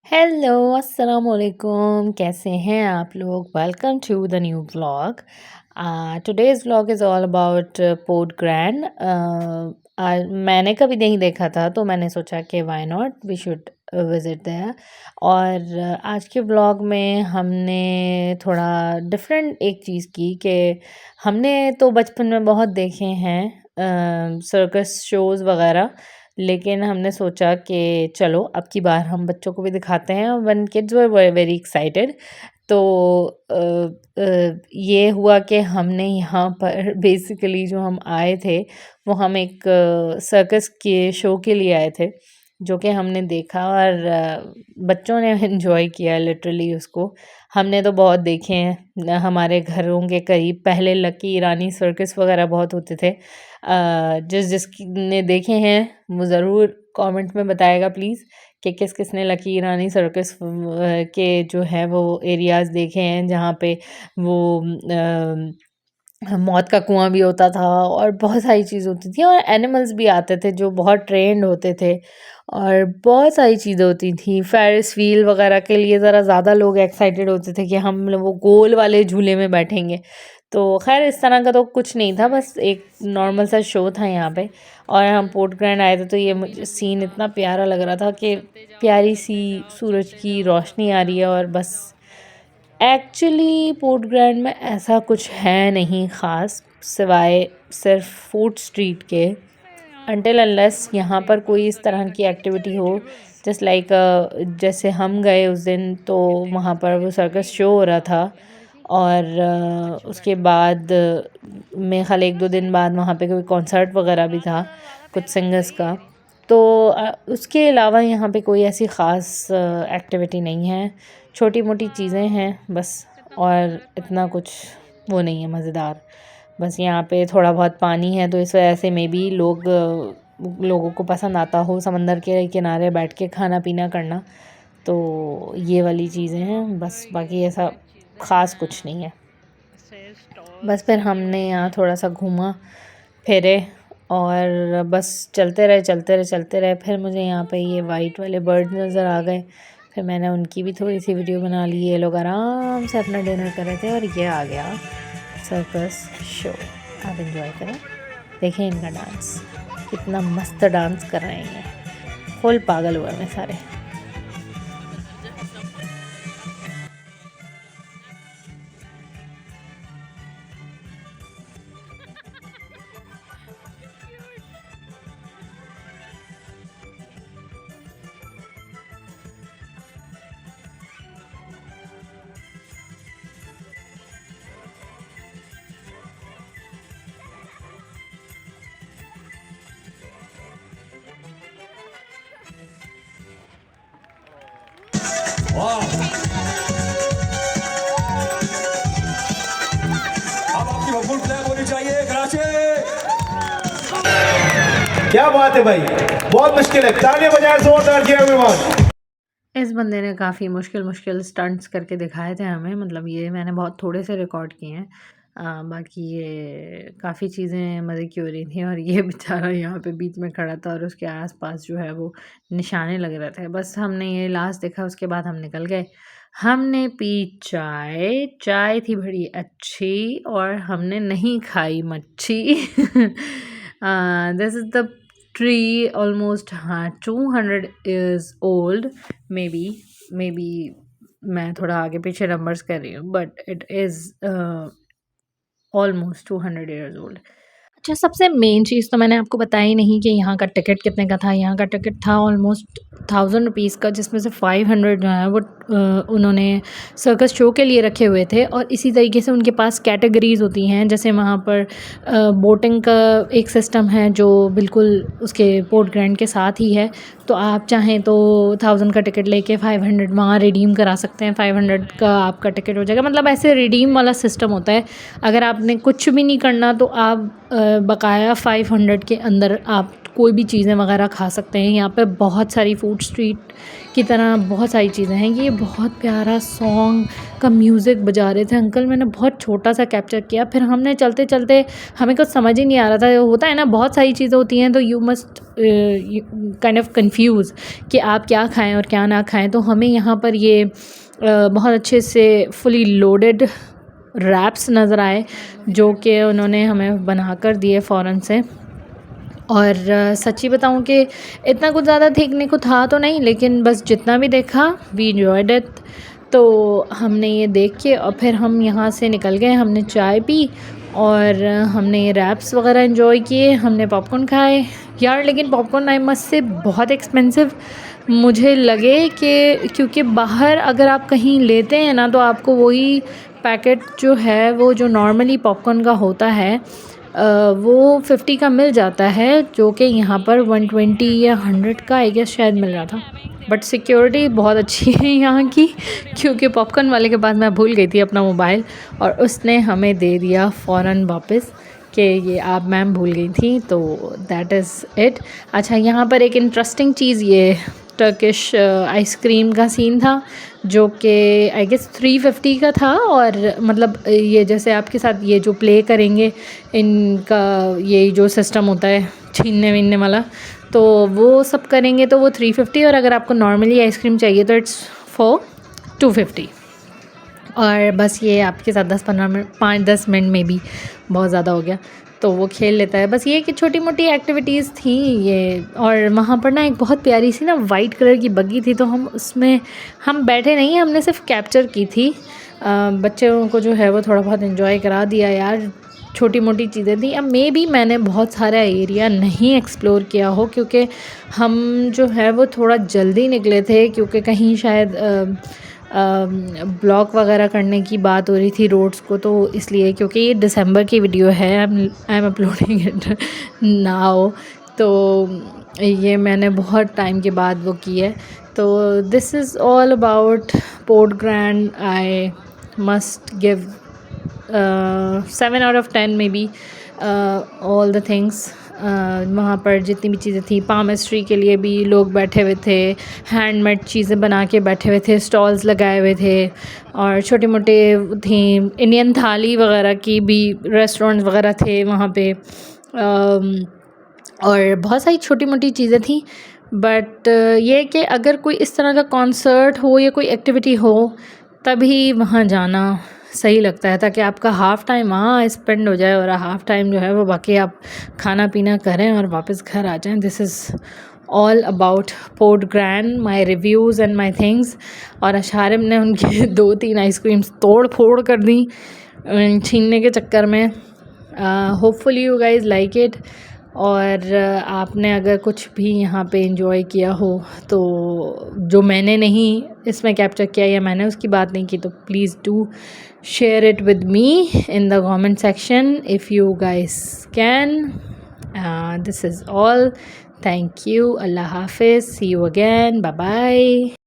Hello अस्सलाम वालेकुम, कैसे हैं आप लोग? Welcome to the new vlog. Today's vlog is all about Port Grand. मैंने कभी नहीं देखा था तो मैंने सोचा कि why not we should visit there. और आज के व्लॉग में हमने थोड़ा डिफरेंट एक चीज़ की कि हमने तो बचपन में बहुत देखे हैं सर्कस शोज़ वगैरह, लेकिन हमने सोचा कि चलो अब की बार हम बच्चों को भी दिखाते हैं। When kids were very excited तो ये हुआ कि हमने यहाँ पर बेसिकली जो हम आए थे वो हम एक सर्कस के शो के लिए आए थे, जो कि हमने देखा और बच्चों ने एंजॉय किया लिटरली उसको। हमने तो बहुत देखे हैं हमारे घरों के करीब, पहले लकी ईरानी सर्कस वगैरह बहुत होते थे। जिसने देखे हैं वो ज़रूर कमेंट में बताएगा प्लीज़ कि किस किस ने लकी ईरानी सर्कस के जो है वो एरियाज़ देखे हैं, जहाँ पे वो मौत का कुआं भी होता था और बहुत सारी चीज़ होती थी और एनिमल्स भी आते थे जो बहुत ट्रेंड होते थे और बहुत सारी चीज़ें होती थी। फेरिस व्हील वगैरह के लिए ज़रा ज़्यादा लोग एक्साइटेड होते थे कि हम वो गोल वाले झूले में बैठेंगे। तो खैर इस तरह का तो कुछ नहीं था, बस एक नॉर्मल सा शो था यहाँ पे। और हम पोर्ट ग्रैंड आए थे तो ये मुझे सीन इतना प्यारा लग रहा था कि प्यारी सी सूरज की रोशनी आ रही है। और बस एक्चुअली पोर्ट ग्रैंड में ऐसा कुछ है नहीं ख़ास, सिवाय सिर्फ फूड स्ट्रीट के, अनटिल अनलेस यहाँ पर कोई इस तरह की एक्टिविटी हो। जस्ट लाइक जैसे हम गए उस दिन तो वहाँ पर वो सर्कस शो हो रहा था और उसके बाद मेरे ख़्याल 1-2 दिन बाद वहाँ पे कोई कॉन्सर्ट वगैरह भी था कुछ सिंगर्स का। तो उसके अलावा यहाँ पे कोई ऐसी ख़ास एक्टिविटी नहीं है, छोटी मोटी चीज़ें हैं बस। और इतना कुछ वो नहीं है मज़ेदार। बस यहाँ पे थोड़ा बहुत पानी है तो इस वजह से मे बी लोगों को पसंद आता हो समंदर के किनारे बैठ के खाना पीना करना। तो ये वाली चीज़ें हैं बस, बाकी ऐसा ख़ास कुछ नहीं है। बस फिर हमने यहाँ थोड़ा सा घूमा फिरे और बस चलते रहे। फिर मुझे यहाँ पे ये वाइट वाले बर्ड नज़र आ गए, फिर मैंने उनकी भी थोड़ी सी वीडियो बना ली। ये लोग आराम से अपना डिनर कर रहे थे और ये आ गया सर्कस शो। आप इंजॉय करें, देखें इनका डांस, कितना मस्त डांस कर रहे हैं ये, फुल पागल हुए हैं सारे। वाह, अब आपकी फुल फ्लैग होनी चाहिए कराची। क्या बात है भाई, बहुत मुश्किल है। तालियां बजाएं जोरदार जी एवरीवन। इस बंदे ने काफ़ी मुश्किल स्टंट्स करके दिखाए थे हमें, मतलब ये मैंने बहुत थोड़े से रिकॉर्ड किए हैं। बाकी ये काफ़ी चीज़ें मज़े की हो रही थी और ये बेचारा यहाँ पे बीच में खड़ा था और उसके आसपास जो है वो निशाने लग रहे थे। बस हमने ये लास्ट देखा, उसके बाद हम निकल गए। हमने पी चाय, चाय थी बड़ी अच्छी और हमने नहीं खाई मच्छी। This is the tree almost, हाँ, 200 इयर्स ओल्ड। मे बी मैं थोड़ा आगे पीछे नंबर्स कर रही हूँ, but it is almost 200 years old. अच्छा, सबसे मेन चीज़ तो मैंने आपको बताई नहीं कि यहाँ का टिकट कितने का था। यहाँ का टिकट था ऑलमोस्ट 1000 रुपीज़ का, जिसमें से 500 जो है वो उन्होंने सर्कस शो के लिए रखे हुए थे। और इसी तरीके से उनके पास कैटेगरीज़ होती हैं, जैसे वहाँ पर बोटिंग का एक सिस्टम है जो बिल्कुल उसके पोर्ट ग्रैंड के साथ ही है। तो आप चाहें तो 1000 का टिकट लेके 500 वहाँ रिडीम करा सकते हैं, 500 का आपका टिकट हो जाएगा। मतलब ऐसे रिडीम वाला सिस्टम होता है। अगर आपने कुछ भी नहीं करना तो आप बकाया 500 के अंदर आप कोई भी चीज़ें वगैरह खा सकते हैं। यहाँ पे बहुत सारी फूड स्ट्रीट की तरह बहुत सारी चीज़ें हैं। ये बहुत प्यारा सॉन्ग का म्यूज़िक बजा रहे थे अंकल, मैंने बहुत छोटा सा कैप्चर किया। फिर हमने चलते चलते हमें कुछ समझ ही नहीं आ रहा था, होता है ना बहुत सारी चीज़ें होती हैं तो you must kind of confuse कि आप क्या खाएं और क्या ना खाएं। तो हमें यहाँ पर ये बहुत अच्छे से फुली लोडेड रैप्स नज़र आए जो कि उन्होंने हमें बना कर दिए फ़ौरन से। और सच्ची बताऊं कि इतना कुछ ज़्यादा देखने को था तो नहीं, लेकिन बस जितना भी देखा वी एंजॉयड इट। तो हमने ये देख के और फिर हम यहाँ से निकल गए, हमने चाय पी और हमने ये रैप्स वगैरह एंजॉय किए, हमने पॉपकॉर्न खाए यार। लेकिन पॉपकॉर्न आई मस्ट से बहुत एक्सपेंसिव मुझे लगे कि, क्योंकि बाहर अगर आप कहीं लेते हैं ना तो आपको वही पैकेट जो है वो जो नॉर्मली पॉपकॉर्न का होता है वो 50 का मिल जाता है, जो कि यहाँ पर 120 या 100 का आई गेस शायद मिल रहा था। बट सिक्योरिटी बहुत अच्छी है यहाँ की, क्योंकि पॉपकॉर्न वाले के पास मैं भूल गई थी अपना मोबाइल और उसने हमें दे दिया फ़ौरन वापस कि ये आप मैम भूल गई थी। तो दैट इज़ इट। अच्छा, यहाँ पर एक इंटरेस्टिंग चीज़ ये टर्किश आइसक्रीम का सीन था जो कि आई गेस 350 का था। और मतलब ये जैसे आपके साथ ये जो प्ले करेंगे इनका ये जो सिस्टम होता है छीनने वीनने वाला, तो वो सब करेंगे तो वो 350, और अगर आपको नॉर्मली आइसक्रीम चाहिए तो इट्स फॉर 250। और बस ये आपके साथ 10-15 मिनट 5-10 मिनट में भी बहुत ज़्यादा हो गया तो वो खेल लेता है। बस ये कि छोटी मोटी एक्टिविटीज़ थी ये। और वहाँ पर ना एक बहुत प्यारी सी ना वाइट कलर की बग्गी थी, तो हम उसमें हम बैठे नहीं, हमने सिर्फ कैप्चर की थी। बच्चों को जो है वो थोड़ा बहुत एंजॉय करा दिया यार, छोटी मोटी चीज़ें थी। अब मे बी मैंने बहुत सारा एरिया नहीं एक्सप्लोर किया हो, क्योंकि हम जो है वो थोड़ा जल्दी निकले थे, क्योंकि कहीं शायद ब्लॉक वगैरह करने की बात हो रही थी रोड्स को, तो इसलिए। क्योंकि ये दिसंबर की वीडियो है, I am uploading it now, तो ये मैंने बहुत टाइम के बाद वो की है। तो this is all about Port grand. I must give 7 out of 10 may be all the things. वहाँ पर जितनी भी चीज़ें थी, पामिस्ट्री के लिए भी लोग बैठे हुए थे, हैंडमेड चीज़ें बना के बैठे हुए थे, स्टॉल्स लगाए हुए थे, और छोटे मोटे थी इंडियन थाली वगैरह की भी रेस्टोरेंट्स वगैरह थे वहाँ पे। और बहुत सारी छोटी मोटी चीज़ें थी। बट ये कि अगर कोई इस तरह का कॉन्सर्ट हो या कोई एक्टिविटी हो तभी वहाँ जाना सही लगता है, ताकि आपका हाफ़ टाइम वहाँ स्पेंड हो जाए और हाफ़ टाइम जो है वो बाकी आप खाना पीना करें और वापस घर आ जाएं। This is all about Port grand, my reviews and my things. और अशारिम ने उनकी 2-3 आइसक्रीम्स तोड़ फोड़ कर दी छीनने के चक्कर में। Hopefully you guys like it. और आपने अगर कुछ भी यहाँ पे एंजॉय किया हो तो जो मैंने नहीं इसमें कैप्चर किया या मैंने उसकी बात नहीं की, तो please do share it with me in the comment section if you guys can. This is all, thank you, अल्लाह हाफिज़, see you again, bye bye.